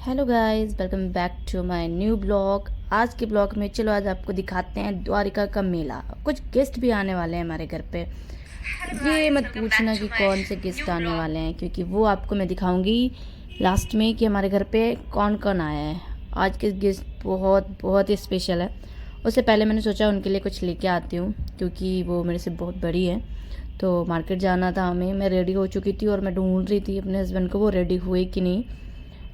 Hello guys, welcome back to my new blog. आज के blog में चलो आज आपको दिखाते हैं द्वारिका का मेला। कुछ गेस्ट भी आने वाले हैं हमारे घर पे। ये मत पूछना कि कौन से गेस्ट आने वाले हैं, क्योंकि वो आपको मैं दिखाऊंगी लास्ट में कि हमारे घर पे कौन कौन आया है। आज के गेस्ट बहुत बहुत ही स्पेशल है। उससे पहले मैंने सोचा उनके लिए कुछ लेके आती हूँ, क्योंकि वो मेरे से बहुत बड़ी है। तो मार्केट जाना था हमें। मैं रेडी हो चुकी थी और मैं ढूंढ रही थी अपने हस्बैंड को, वो रेडी हुए कि नहीं।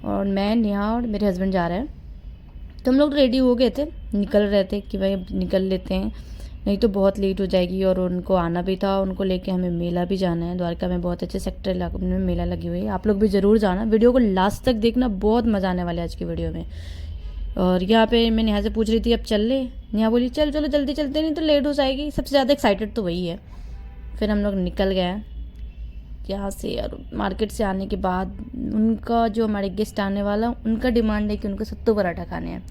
और मैं, नेहा और मेरे हस्बैंड जा रहे हैं। तो हम लोग रेडी हो गए थे, निकल रहे थे कि भाई अब निकल लेते हैं, नहीं तो बहुत लेट हो जाएगी। और उनको आना भी था, उनको लेके हमें मेला भी जाना है। द्वारका में बहुत अच्छे सेक्टर इलाके में मेला लगी हुई है। आप लोग भी ज़रूर जाना, वीडियो को लास्ट तक देखना, बहुत मज़ा आने वाला है आज की वीडियो में। और यहाँ पे मैं नेहा से पूछ रही थी अब चल ले। नेहा बोली चल चलो जल्दी चलते, नहीं तो लेट हो जाएगी। सबसे ज़्यादा एक्साइटेड तो वही है। फिर हम लोग निकल गए यहाँ से। और मार्केट से आने के बाद उनका जो हमारे गेस्ट आने वाला, उनका डिमांड है कि उनको सत्तू पराठा खाने हैं।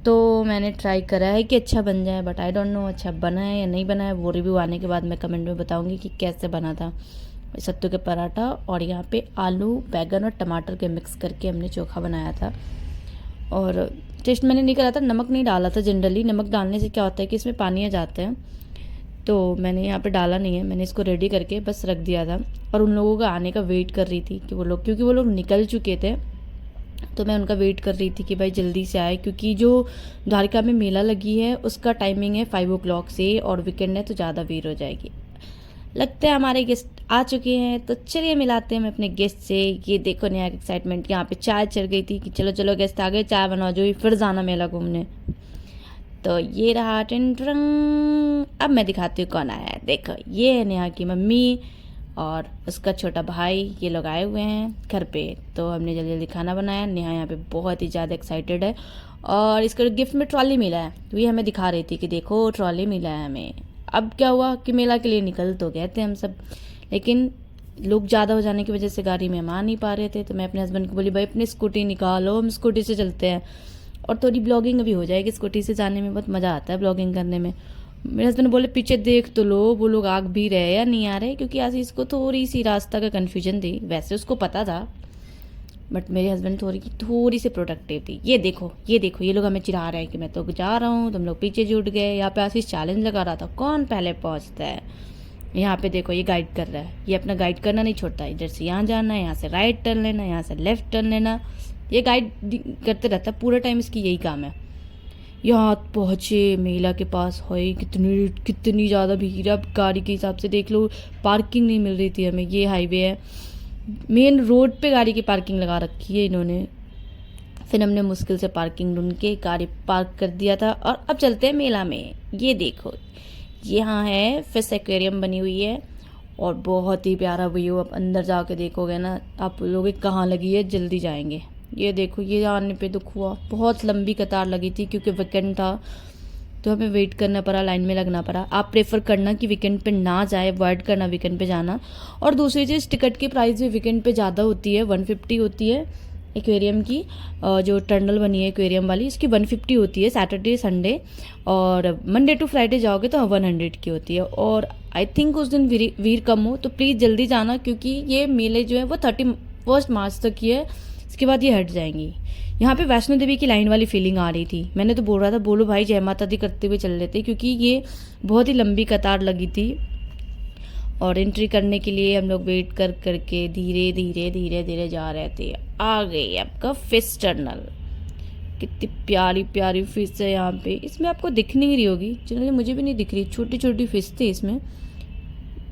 तो मैंने ट्राई करा है कि अच्छा बन जाए, बट आई डोंट नो अच्छा बना है या नहीं बना है। वो रिव्यू आने के बाद मैं कमेंट में बताऊंगी कि कैसे बना था सत्तू के पराठा। और यहाँ पे आलू, बैगन और टमाटर के मिक्स करके हमने चोखा बनाया था। और टेस्ट मैंने नहीं करा था, नमक नहीं डाला था। जनरली नमक डालने से क्या होता है कि इसमें पानी आ जाते हैं, तो मैंने यहाँ पे डाला नहीं है। मैंने इसको रेडी करके बस रख दिया था। और उन लोगों का आने का वेट कर रही थी कि वो लोग, क्योंकि वो लोग निकल चुके थे, तो मैं उनका वेट कर रही थी कि भाई जल्दी से आए। क्योंकि जो द्वारिका में मेला लगी है उसका टाइमिंग है 5 o'clock से, और वीकेंड है तो ज़्यादा भीड़ हो जाएगी। लगता है हमारे गेस्ट आ चुके हैं, तो चलिए मिलाते हैं हम अपने गेस्ट से। ये देखो नया एक्साइटमेंट, यहाँ पे चाय चढ़ गई थी कि चलो चलो गेस्ट आ गए, चाय बनाओ, जो फिर जाना मेला घूमने। तो ये रहा टिंटरंग। अब मैं दिखाती हूँ कौन आया है। देखो ये है नेहा की मम्मी और उसका छोटा भाई, ये लोग आए हुए हैं घर पे। तो हमने जल्दी जल्दी खाना बनाया। नेहा यहाँ पे बहुत ही ज़्यादा एक्साइटेड है। और इसको गिफ्ट में ट्रॉली मिला है, तो ये हमें दिखा रही थी कि देखो ट्रॉली मिला है हमें। अब क्या हुआ कि मेला के लिए निकल तो गए थे हम सब, लेकिन लोग ज़्यादा हो जाने की वजह से गाड़ी में हम आ नहीं पा रहे थे। तो मैं अपने हस्बैंड को बोली भाई अपनी स्कूटी निकालो, हम स्कूटी से चलते हैं और थोड़ी ब्लॉगिंग भी हो जाएगी। स्कूटी से जाने में बहुत मज़ा आता है ब्लॉगिंग करने में। मेरे हस्बैंड बोले पीछे देख तो लो, वो लोग आ भी रहे या नहीं आ रहे, क्योंकि आशीष को थोड़ी सी रास्ता का कन्फ्यूजन थी। वैसे उसको पता था, बट मेरे हस्बैंड थोड़ी सी प्रोडक्टिव थी। ये देखो ये देखो, ये लोग हमें चिढ़ा रहे हैं कि मैं तो जा रहा हूँ, तुम लोग पीछे जुट गए। यहाँ पे आशीष चैलेंज लगा रहा था कौन पहले पहुँचता है। यहाँ पे देखो ये गाइड कर रहा है, ये अपना गाइड करना नहीं छोड़ता। इधर से यहाँ जाना है, यहाँ से राइट टर्न लेना, यहाँ से लेफ्ट टर्न लेना, ये गाइड करते रहता है पूरा टाइम। इसकी यही काम है। यहाँ पहुँचे मेला के पास, है कितनी कितनी ज़्यादा भीड़ है। अब गाड़ी के हिसाब से देख लो, पार्किंग नहीं मिल रही थी हमें। ये हाईवे है, मेन रोड पे गाड़ी की पार्किंग लगा रखी है इन्होंने। फिर हमने मुश्किल से पार्किंग ढूंढ के गाड़ी पार्क कर दिया था। और अब चलते हैं मेला में। ये देखो यहाँ है फिश एक्वेरियम बनी हुई है और बहुत ही प्यारा व्यू। अब अंदर जाके देखोगे ना आप लोग कहाँ लगी है, जल्दी जाएंगे। ये देखो, ये आने पे दुख हुआ, बहुत लंबी कतार लगी थी क्योंकि वीकेंड था, तो हमें वेट करना पड़ा, लाइन में लगना पड़ा। आप प्रेफर करना कि वीकेंड पे ना जाए, अवॉइड करना वीकेंड पे जाना। और दूसरी चीज़, टिकट की प्राइस भी वीकेंड पे ज़्यादा होती है, 150 होती है एक्वेरियम की। जो टर्नल बनी है एक्वेरियम वाली, इसकी 150 होती है सैटरडे संडे। और मंडे टू फ्राइडे जाओगे तो 100 की होती है। और आई थिंक उस दिन भीड़ कम हो, तो प्लीज़ जल्दी जाना, क्योंकि ये मेले जो है वो 31 मार्च तक की है। इसके बाद ये हट जाएंगी। यहाँ पे वैष्णो देवी की लाइन वाली फीलिंग आ रही थी। मैंने तो बोल रहा था बोलो भाई जय माता दी करते हुए चल लेते, क्योंकि ये बहुत ही लंबी कतार लगी थी। और एंट्री करने के लिए हम लोग वेट कर करके धीरे धीरे धीरे धीरे जा रहे थे। आ गई आपका फिश टर्नल। कितनी प्यारी प्यारी फिश है यहाँ पे। इसमें आपको दिख नहीं रही होगी, जनरली मुझे भी नहीं दिख रही, छोटी छोटी फिश थी इसमें।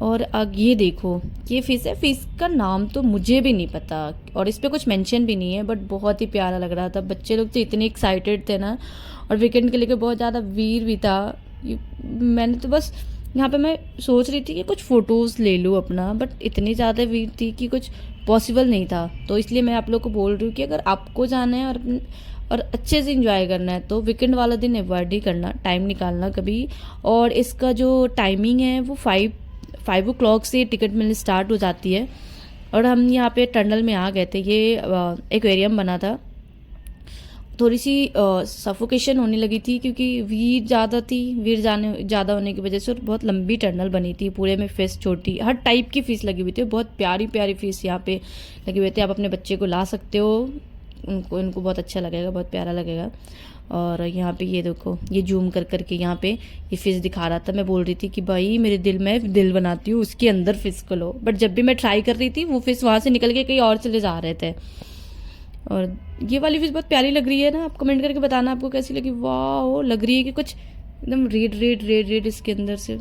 और अब ये देखो ये फिश है। फिश का नाम तो मुझे भी नहीं पता और इस पर कुछ मेंशन भी नहीं है, बट बहुत ही प्यारा लग रहा था। बच्चे लोग तो इतने एक्साइटेड थे ना, और वीकेंड के लेके बहुत ज़्यादा भीड़ भी था। मैंने तो बस यहाँ पे मैं सोच रही थी कि कुछ फ़ोटोज़ ले लूँ अपना, बट इतनी ज़्यादा भीड़ थी कि कुछ पॉसिबल नहीं था। तो इसलिए मैं आप लोग को बोल रही हूँ कि अगर आपको जाना है और अच्छे से इंजॉय करना है तो वीकेंड वाला दिन अवॉइड ही करना, टाइम निकालना कभी। और इसका जो टाइमिंग है वो 5 o'clock से टिकट मिलनी स्टार्ट हो जाती है। और हम यहाँ पे टनल में आ गए थे। ये एक्वेरियम बना था। थोड़ी सी सफोकेशन होने लगी थी क्योंकि भीड़ ज़्यादा थी, भीड़ ज़्यादा होने की वजह से। और बहुत लंबी टनल बनी थी, पूरे में फिश, छोटी हर टाइप की फ़िश लगी हुई थी। बहुत प्यारी प्यारी फ़िश यहाँ पे लगी हुई थी। आप अपने बच्चे को ला सकते हो, उनको इनको बहुत अच्छा लगेगा, बहुत प्यारा लगेगा। और यहाँ पे ये देखो, ये जूम कर करके यहाँ पे ये फिश दिखा रहा था। मैं बोल रही थी कि भाई मेरे दिल में दिल बनाती हूँ, उसके अंदर फिश को लो, बट जब भी मैं ट्राई कर रही थी वो फिश वहाँ से निकल के कहीं और चले जा रहे थे। और ये वाली फिश बहुत प्यारी लग रही है ना, आप कमेंट करके बताना आपको कैसी लगी। वाह, लग रही है कि कुछ एकदम रेड रेड रेड रेड इसके अंदर से।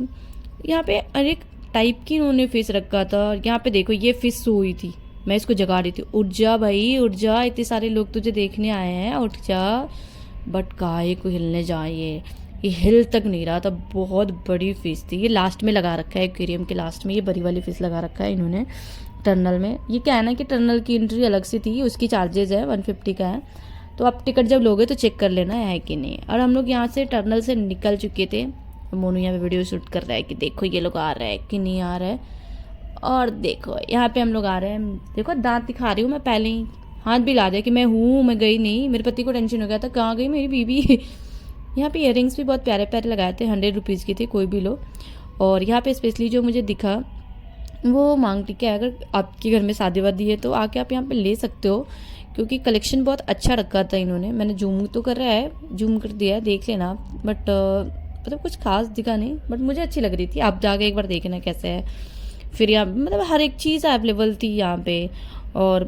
यहाँ पे हर एक टाइप की इन्होंने फिश रखा था। यहाँ पे देखो, ये फिश सोई थी, मैं इसको जगा रही थी। उठ जा भाई उठ जा, इतने सारे लोग तुझे देखने आए हैं, उठ जा। बट काहे को हिलने जाए, ये हिल तक नहीं रहा था। बहुत बड़ी फिश थी। ये लास्ट में लगा रखा है, एक्वेरियम के लास्ट में ये बड़ी वाली फिश लगा रखा है इन्होंने टनल में। ये क्या है ना कि टनल की एंट्री अलग से थी, उसकी चार्जेज है 150 का है। तो आप टिकट जब लोगे तो चेक कर लेना है कि नहीं। और हम लोग यहाँ से टनल से निकल चुके थे। मोनू यहाँ पे वीडियो शूट कर रहा है कि देखो ये लोग आ रहे हैं कि नहीं आ रहे हैं। और देखो यहाँ पे हम लोग आ रहे हैं। देखो दांत दिखा रही हूँ मैं, पहले ही हाथ भी ला दिया कि मैं हूँ, मैं गई नहीं। मेरे पति को टेंशन हो गया था कहाँ गई मेरी बीबी। यहाँ पे इयररिंग्स भी बहुत प्यारे प्यारे लगाए थे, 100 रुपीज़ की थे, कोई भी लो। और यहाँ पे स्पेशली जो मुझे दिखा वो मांग टीका है। अगर आपके घर में शादी वादी है तो आके आप यहाँ पे ले सकते हो, क्योंकि कलेक्शन बहुत अच्छा रखा था इन्होंने। मैंने जूम तो कर रहा है, जूम कर दिया है, देख लेना आप। बट मतलब कुछ खास दिखा नहीं, बट मुझे अच्छी लग रही थी। आप जाके एक बार देखना कैसे है। फिर यहाँ मतलब हर एक चीज़ अवेलेबल थी यहाँ पे। और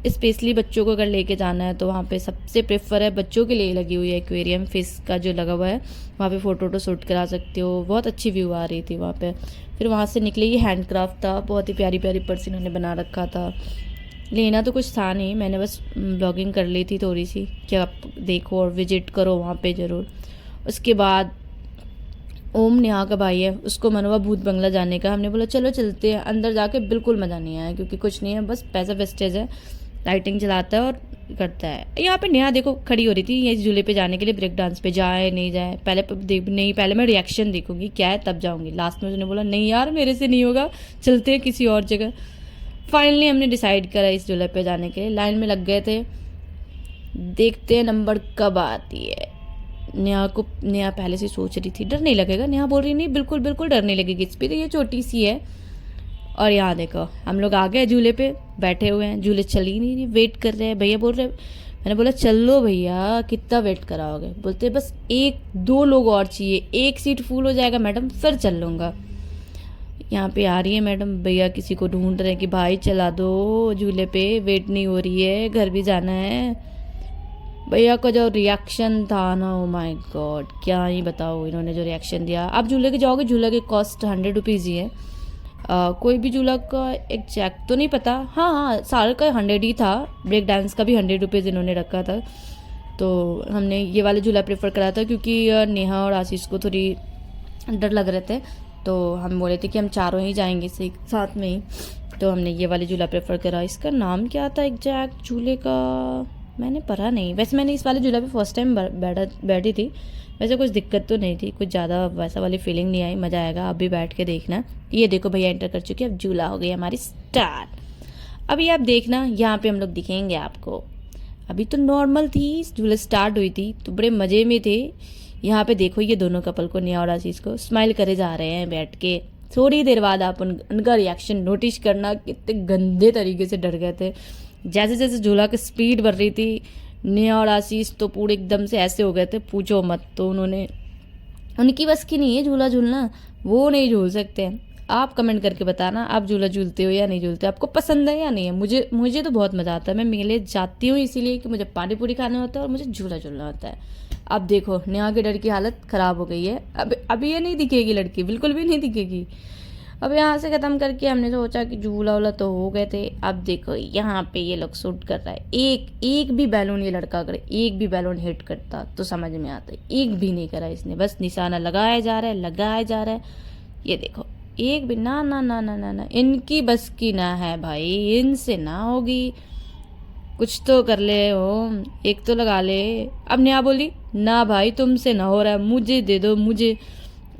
स्पेशली बच्चों को अगर लेके जाना है तो वहाँ पे सबसे प्रेफर है बच्चों के लिए लगी हुई है एक्वेरियम। फिश का जो लगा हुआ है वहाँ पे फ़ोटो शूट करा सकते हो, बहुत अच्छी व्यू आ रही थी वहाँ पे। फिर वहाँ से निकले, ये हैंडक्राफ्ट था, बहुत ही प्यारी प्यारी पर्स इन्होंने बना रखा था। लेना तो कुछ था नहीं, मैंने बस ब्लॉगिंग कर ली थी थोड़ी सी कि आप देखो और विजिट करो वहाँ पे ज़रूर। उसके बाद ओम नेहा का भाई है, उसको मनवा भूत बंगला जाने का। हमने बोला चलो चलते हैं। अंदर जाके बिल्कुल मज़ा नहीं आया, क्योंकि कुछ नहीं है, बस पैसा वेस्टेज है। लाइटिंग चलाता है और करता है। यहाँ पे नेहा देखो खड़ी हो रही थी ये झूले पे जाने के लिए, ब्रेक डांस पे जाए नहीं जाए। नहीं, पहले मैं रिएक्शन देखूंगी क्या है तब जाऊंगी। लास्ट में उसने बोला नहीं यार मेरे से नहीं होगा, चलते हैं किसी और जगह। फाइनली हमने डिसाइड करा इस झूले पे जाने के लिए। लाइन में लग गए थे, देखते हैं नंबर कब आती है। नेहा पहले से सोच रही थी डर नहीं लगेगा। नेहा बोल रही नहीं बिल्कुल बिल्कुल डर नहीं लगेगी, इस पर तो ये छोटी सी है। और यहाँ देखो हम लोग आ गए, झूले पे बैठे हुए हैं, झूले चल ही नहीं, वेट कर रहे हैं। भैया बोल रहे, मैंने बोला चल लो भैया कितना वेट कराओगे। बोलते बस 1-2 लोग और चाहिए, 1 सीट फुल हो जाएगा मैडम फिर चल लूँगा। यहाँ पे आ रही है मैडम, भैया किसी को ढूंढ रहे हैं कि भाई चला दो झूले पे, वेट नहीं हो रही है, घर भी जाना है। भैया का जो रिएक्शन था ना, ओ माय गॉड क्या ही बताओ इन्होंने जो रिएक्शन दिया। आप झूले के जाओगे, झूला के कॉस्ट 100 रुपीज़ ही है। कोई भी झूला का एग्जैक्ट तो नहीं पता, हाँ सारे का 100 ही था। ब्रेक डांस का भी 100 रुपीज़ इन्होंने रखा था। तो हमने ये वाला झूला प्रेफर करा था, क्योंकि नेहा और आशीष को थोड़ी डर लग रहे थे। तो हम बोले थे कि हम चारों ही जाएंगे साथ में ही। तो हमने ये वाले झूला प्रेफर करा। इसका नाम क्या था एग्जैक्ट झूले का, मैंने पढ़ा नहीं। वैसे मैंने इस वाले झूला पे फर्स्ट टाइम बैठी थी। वैसे कुछ दिक्कत तो नहीं थी, कुछ ज़्यादा वैसा वाली फीलिंग नहीं आई। मज़ा आएगा, आप भी बैठ के देखना। ये देखो भैया एंटर कर चुके हैं, अब झूला हो गई हमारी स्टार्ट। अभी आप देखना यहाँ पे हम लोग दिखेंगे आपको। अभी तो नॉर्मल थी, झूला स्टार्ट हुई थी तो बड़े मज़े में थे। यहाँ पे देखो ये दोनों कपल को, नेहा और आशीष को, स्माइल करे जा रहे हैं बैठ के। थोड़ी देर बाद आप उनका रिएक्शन नोटिस करना, कितने गंदे तरीके से डर गए थे। जैसे जैसे झूला की स्पीड बढ़ रही थी, नेहा और आशीष तो पूरे एकदम से ऐसे हो गए थे पूछो मत। तो उनकी बस की नहीं है झूला झूलना, वो नहीं झूल सकते। आप कमेंट करके बताना आप झूला झूलते हो या नहीं झूलते, आपको पसंद है या नहीं है। मुझे तो बहुत मज़ा आता है। मैं मेले जाती हूँ इसीलिए कि मुझे पानी पूरी खाना होता है और मुझे झूला झूलना होता है। अब देखो नेहा के डर की हालत ख़राब हो गई है। अब ये नहीं दिखेगी लड़की, बिल्कुल भी नहीं दिखेगी। अब यहाँ से ख़त्म करके हमने सोचा कि झूला वूला तो हो गए थे। अब देखो यहाँ पे ये लोग शूट कर रहा है। एक भी बैलून ये लड़का करे, एक भी बैलून हिट करता तो समझ में आता है। एक भी नहीं करा इसने, बस निशाना लगाया जा रहा है। ये देखो एक भी ना ना ना ना ना ना, इनकी बस की ना है भाई, इनसे ना होगी। कुछ तो कर ले हो, एक तो लगा ले। अब नेहा बोली ना भाई तुमसे ना हो रहा है, मुझे दे दो मुझे।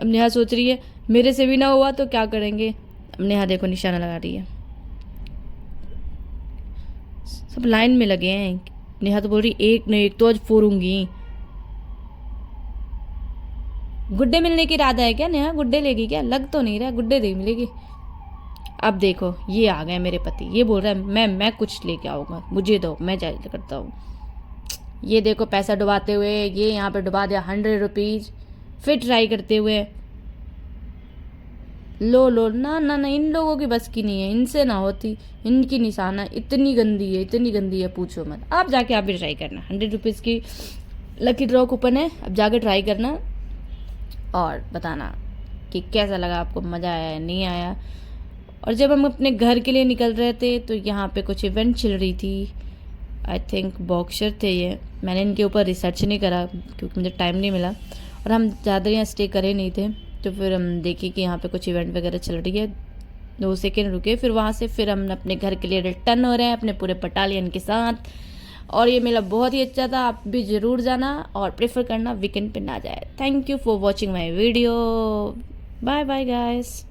अब नेहा सोच रही है मेरे से भी ना हुआ तो क्या करेंगे। अब नेहा देखो निशाना लगा रही है, सब लाइन में लगे हैं। नेहा तो बोल रही एक नहीं एक तो आज फोड़ूंगी। गुड्डे मिलने की इरादा है क्या नेहा, गुड्डे लेगी क्या, लग तो नहीं रहा गुड्डे दे मिलेगी। अब देखो ये आ गए मेरे पति, ये बोल रहा है मैं कुछ लेके आऊँगा, मुझे दो मैं जायजा करता हूँ। ये देखो पैसा डुबाते हुए, ये यहाँ पे डुबा दिया 100 रुपीज़। फिर ट्राई करते हुए, लो ना ना ना, इन लोगों की बस की नहीं है, इनसे ना होती। इनकी निशाना इतनी गंदी है, इतनी गंदी है, पूछो मत। आप जाके आप भी ट्राई करना, 100 रुपीज़ की लकी ड्रॉ कूपन है, अब जाके ट्राई करना और बताना कि कैसा लगा आपको, मज़ा आया या नहीं आया। और जब हम अपने घर के लिए निकल रहे थे तो यहाँ पे कुछ इवेंट चल रही थी, आई थिंक बॉक्सर थे ये। मैंने इनके ऊपर रिसर्च नहीं करा क्योंकि मुझे टाइम नहीं मिला और हम ज़्यादा यहाँ स्टे करे नहीं थे। तो फिर हम देखे कि यहाँ पे कुछ इवेंट वगैरह चल रही है, 2 सेकेंड रुके, फिर वहाँ से फिर हम अपने घर के लिए रिटर्न हो रहे हैं अपने पूरे बटालियन के साथ। और ये मेला बहुत ही अच्छा था, आप भी ज़रूर जाना और प्रेफर करना वीकेंड पे ना जाए। Thank you for watching my video, bye bye guys.